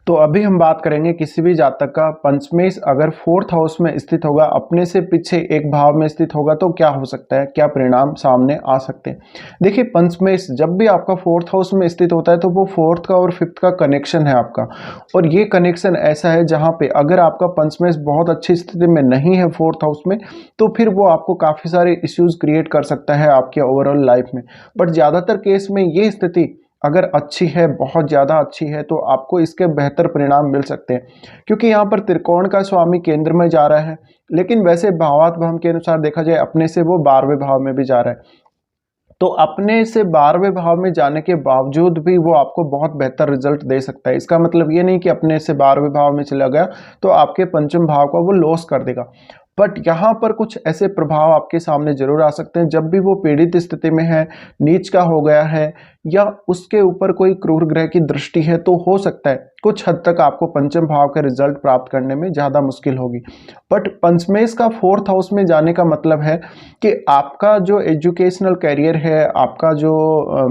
तो अभी हम बात करेंगे किसी भी जातक का पंचमेश अगर फोर्थ हाउस में स्थित होगा, अपने से पीछे एक भाव में स्थित होगा तो क्या हो सकता है, क्या परिणाम सामने आ सकते हैं। देखिए, पंचमेश जब भी आपका फोर्थ हाउस में स्थित होता है तो वो फोर्थ का और फिफ्थ का कनेक्शन है आपका, और ये कनेक्शन ऐसा है जहाँ पे अगर आपका पंचमेश बहुत अच्छी स्थिति में नहीं है फोर्थ हाउस में, तो फिर वो आपको काफ़ी सारे इश्यूज क्रिएट कर सकता है आपके ओवरऑल लाइफ में। बट ज़्यादातर केस में ये स्थिति अगर अच्छी है, बहुत ज़्यादा अच्छी है, तो आपको इसके बेहतर परिणाम मिल सकते हैं, क्योंकि यहाँ पर त्रिकोण का स्वामी केंद्र में जा रहा है, लेकिन वैसे भावात्म के अनुसार देखा जाए अपने से वो 12वें भाव में भी जा रहा है। तो अपने से 12वें भाव में जाने के बावजूद भी वो आपको बहुत बेहतर रिजल्ट दे सकता है। इसका मतलब ये नहीं कि अपने से 12वें भाव में चला गया तो आपके पंचम भाव का वो लॉस कर देगा, बट यहाँ पर कुछ ऐसे प्रभाव आपके सामने जरूर आ सकते हैं। जब भी वो पीड़ित स्थिति में है, नीच का हो गया है, या उसके ऊपर कोई क्रूर ग्रह की दृष्टि है, तो हो सकता है कुछ हद तक आपको पंचम भाव का रिजल्ट प्राप्त करने में ज़्यादा मुश्किल होगी। बट पंचमेश का फोर्थ हाउस में जाने का मतलब है कि आपका जो एजुकेशनल कैरियर है, आपका जो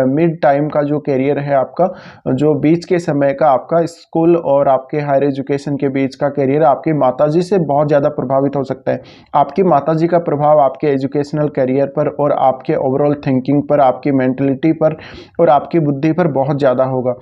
मिड टाइम का जो कैरियर है, आपका जो बीच के समय का आपका स्कूल और आपके हायर एजुकेशन के बीच का कैरियर आपकी माताजी से बहुत ज़्यादा प्रभावित हो सकता है। आपकी माताजी का प्रभाव आपके एजुकेशनल कैरियर पर और आपके ओवरऑल थिंकिंग पर, आपकी मेंटलिटी पर और आपकी बुद्धि पर बहुत ज़्यादा होगा।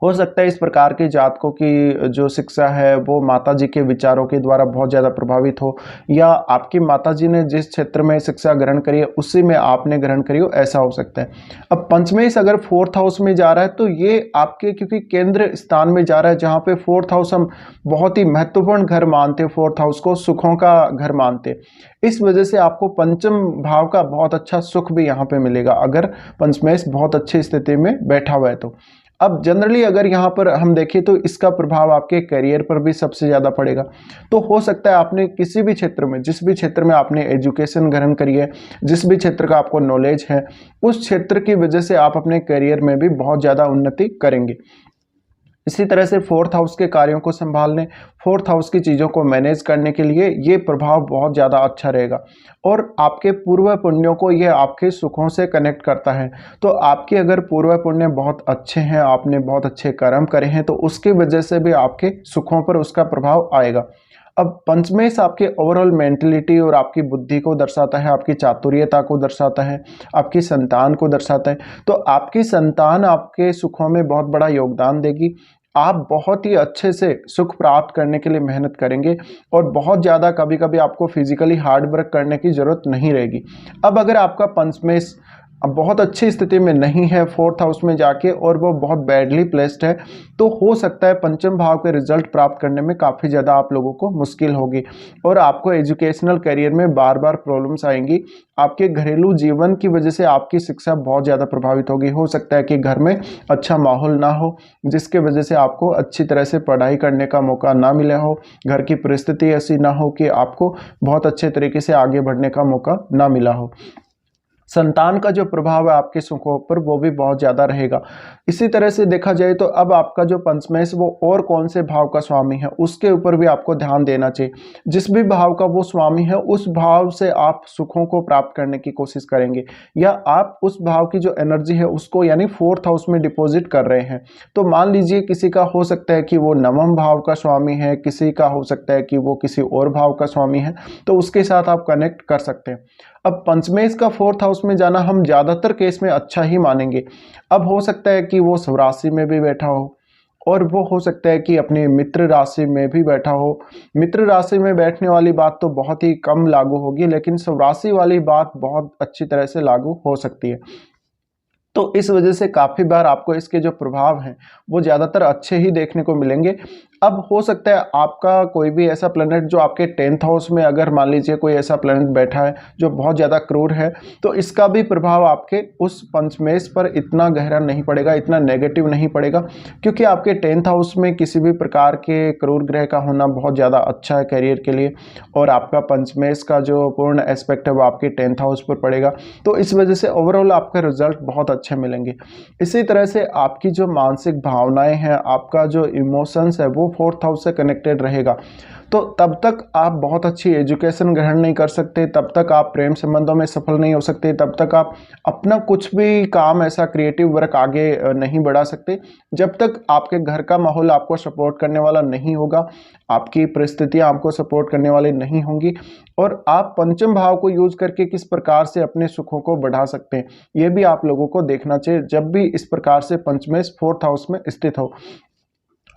हो सकता है इस प्रकार के जातकों की जो शिक्षा है वो माताजी के विचारों के द्वारा बहुत ज़्यादा प्रभावित हो, या आपकी माताजी ने जिस क्षेत्र में शिक्षा ग्रहण करी है उसी में आपने ग्रहण करी हो, ऐसा हो सकता है। अब पंचमेश अगर फोर्थ हाउस में जा रहा है तो ये आपके, क्योंकि केंद्र स्थान में जा रहा है जहाँ पे फोर्थ हाउस हम बहुत ही महत्वपूर्ण घर मानते हैं, फोर्थ हाउस को सुखों का घर मानते हैं, इस वजह से आपको पंचम भाव का बहुत अच्छा सुख भी यहाँ पे मिलेगा अगर पंचमेश बहुत अच्छी स्थिति में बैठा हुआ है तो। अब जनरली अगर यहाँ पर हम देखें तो इसका प्रभाव आपके करियर पर भी सबसे ज़्यादा पड़ेगा। तो हो सकता है आपने किसी भी क्षेत्र में, जिस भी क्षेत्र में आपने एजुकेशन ग्रहण करी है, जिस भी क्षेत्र का आपको नॉलेज है, उस क्षेत्र की वजह से आप अपने करियर में भी बहुत ज़्यादा उन्नति करेंगे। इसी तरह से फोर्थ हाउस के कार्यों को संभालने, फोर्थ हाउस की चीज़ों को मैनेज करने के लिए ये प्रभाव बहुत ज़्यादा अच्छा रहेगा, और आपके पूर्व पुण्यों को ये आपके सुखों से कनेक्ट करता है। तो आपके अगर पूर्व पुण्य बहुत अच्छे हैं, आपने बहुत अच्छे कर्म करे हैं, तो उसकी वजह से भी आपके सुखों पर उसका प्रभाव आएगा। अब पंचमेश आपके ओवरऑल मेंटलिटी और आपकी बुद्धि को दर्शाता है, आपकी चातुर्यता को दर्शाता है, आपकी संतान को दर्शाता है। तो आपकी संतान आपके सुखों में बहुत बड़ा योगदान देगी। आप बहुत ही अच्छे से सुख प्राप्त करने के लिए मेहनत करेंगे, और बहुत ज़्यादा कभी कभी आपको फिजिकली हार्ड वर्क करने की ज़रूरत नहीं रहेगी। अब अगर आपका पंचमेश अब बहुत अच्छी स्थिति में नहीं है फोर्थ हाउस में जाके, और वो बहुत बैडली प्लेस्ड है, तो हो सकता है पंचम भाव के रिजल्ट प्राप्त करने में काफ़ी ज़्यादा आप लोगों को मुश्किल होगी, और आपको एजुकेशनल करियर में बार बार प्रॉब्लम्स आएंगी। आपके घरेलू जीवन की वजह से आपकी शिक्षा बहुत ज़्यादा प्रभावित होगी। हो सकता है कि घर में अच्छा माहौल ना हो, जिसके वजह से आपको अच्छी तरह से पढ़ाई करने का मौका ना मिला हो, घर की परिस्थिति ऐसी ना हो कि आपको बहुत अच्छे तरीके से आगे बढ़ने का मौका ना मिला हो। संतान का जो प्रभाव है आपके सुखों पर वो भी बहुत ज़्यादा रहेगा। इसी तरह से देखा जाए तो अब आपका जो पंचमेश वो और कौन से भाव का स्वामी है उसके ऊपर भी आपको ध्यान देना चाहिए। जिस भी भाव का वो स्वामी है उस भाव से आप सुखों को प्राप्त करने की कोशिश करेंगे, या आप उस भाव की जो एनर्जी है उसको यानी फोर्थ हाउस में डिपॉजिट कर रहे हैं। तो मान लीजिए किसी का हो सकता है कि वो नवम भाव का स्वामी है, किसी का हो सकता है कि वो किसी और भाव का स्वामी है, तो उसके साथ आप कनेक्ट कर सकते हैं। अब पंचमेश का फोर्थ हाउस में जाना हम ज़्यादातर केस में अच्छा ही मानेंगे। अब हो सकता है कि वो स्वराशि में भी बैठा हो, और वो हो सकता है कि अपनी मित्र राशि में भी बैठा हो। मित्र राशि में बैठने वाली बात तो बहुत ही कम लागू होगी, लेकिन स्वराशि वाली बात बहुत अच्छी तरह से लागू हो सकती है। तो इस वजह से काफ़ी बार आपको इसके जो प्रभाव हैं वो ज़्यादातर अच्छे ही देखने को मिलेंगे। अब हो सकता है आपका कोई भी ऐसा प्लैनेट जो आपके 10th हाउस में, अगर मान लीजिए कोई ऐसा प्लैनेट बैठा है जो बहुत ज़्यादा क्रूर है, तो इसका भी प्रभाव आपके उस पंचमेश पर इतना गहरा नहीं पड़ेगा, इतना नेगेटिव नहीं पड़ेगा, क्योंकि आपके 10th हाउस में किसी भी प्रकार के क्रूर ग्रह का होना बहुत ज़्यादा अच्छा है करियर के लिए, और आपका पंचमेश का जो पूर्ण एस्पेक्ट है वो आपके 10th हाउस पर पड़ेगा। तो इस वजह से ओवरऑल आपका रिजल्ट बहुत अच्छा अच्छे मिलेंगे। इसी तरह से आपकी जो मानसिक भावनाएं हैं, आपका जो इमोशंस है वो 4th हाउस से कनेक्टेड रहेगा। तो तब तक आप बहुत अच्छी एजुकेशन ग्रहण नहीं कर सकते, तब तक आप प्रेम संबंधों में सफल नहीं हो सकते, तब तक आप अपना कुछ भी काम ऐसा क्रिएटिव वर्क आगे नहीं बढ़ा सकते, जब तक आपके घर का माहौल आपको सपोर्ट करने वाला नहीं होगा, आपकी परिस्थितियां आपको सपोर्ट करने वाली नहीं होंगी। और आप पंचम भाव को यूज करके किस प्रकार से अपने सुखों को बढ़ा सकते हैं, यह भी आप लोगों को देखना चाहिए जब भी इस प्रकार से पंचमेश 4th हाउस में स्थित हो।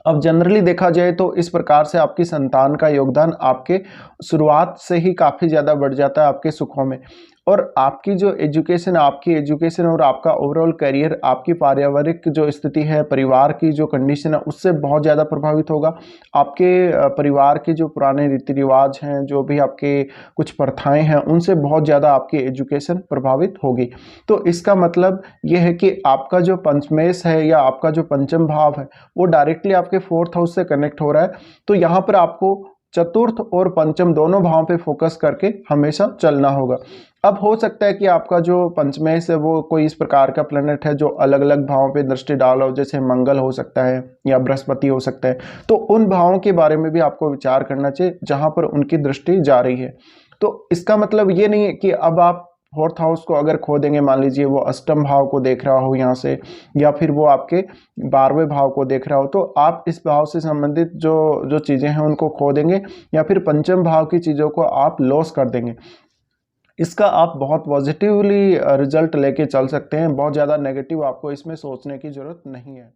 अब जनरली देखा जाए तो इस प्रकार से आपकी संतान का योगदान आपके शुरुआत से ही काफ़ी ज़्यादा बढ़ जाता है आपके सुखों में। और आपकी जो आपकी एजुकेशन और आपका ओवरऑल करियर, आपकी पारिवारिक जो स्थिति है, परिवार की जो कंडीशन है, उससे बहुत ज़्यादा प्रभावित होगा। आपके परिवार के जो पुराने रीति रिवाज हैं, जो भी आपके कुछ प्रथाएं हैं, उनसे बहुत ज़्यादा आपकी एजुकेशन प्रभावित होगी। तो इसका मतलब ये है कि आपका जो पंचमेश है या आपका जो पंचम भाव है, वो डायरेक्टली आपके 4th हाउस से कनेक्ट हो रहा है। तो यहाँ पर आपको चतुर्थ और पंचम दोनों भावों पे फोकस करके हमेशा चलना होगा। अब हो सकता है कि आपका जो पंचमेश है वो कोई इस प्रकार का प्लैनेट है जो अलग अलग भावों पे दृष्टि डाल रहा हो, जैसे मंगल हो सकता है या बृहस्पति हो सकता है। तो उन भावों के बारे में भी आपको विचार करना चाहिए जहां पर उनकी दृष्टि जा रही है। तो इसका मतलब ये नहीं है कि अब आप 4th हाउस को अगर खो देंगे, मान लीजिए वो अष्टम भाव को देख रहा हो यहाँ से, या फिर वो आपके 12वें भाव को देख रहा हो, तो आप इस भाव से संबंधित जो जो चीज़ें हैं उनको खो देंगे, या फिर पंचम भाव की चीज़ों को आप लॉस कर देंगे। इसका आप बहुत पॉजिटिवली रिजल्ट लेके चल सकते हैं, बहुत ज़्यादा नेगेटिव आपको इसमें सोचने की ज़रूरत नहीं है।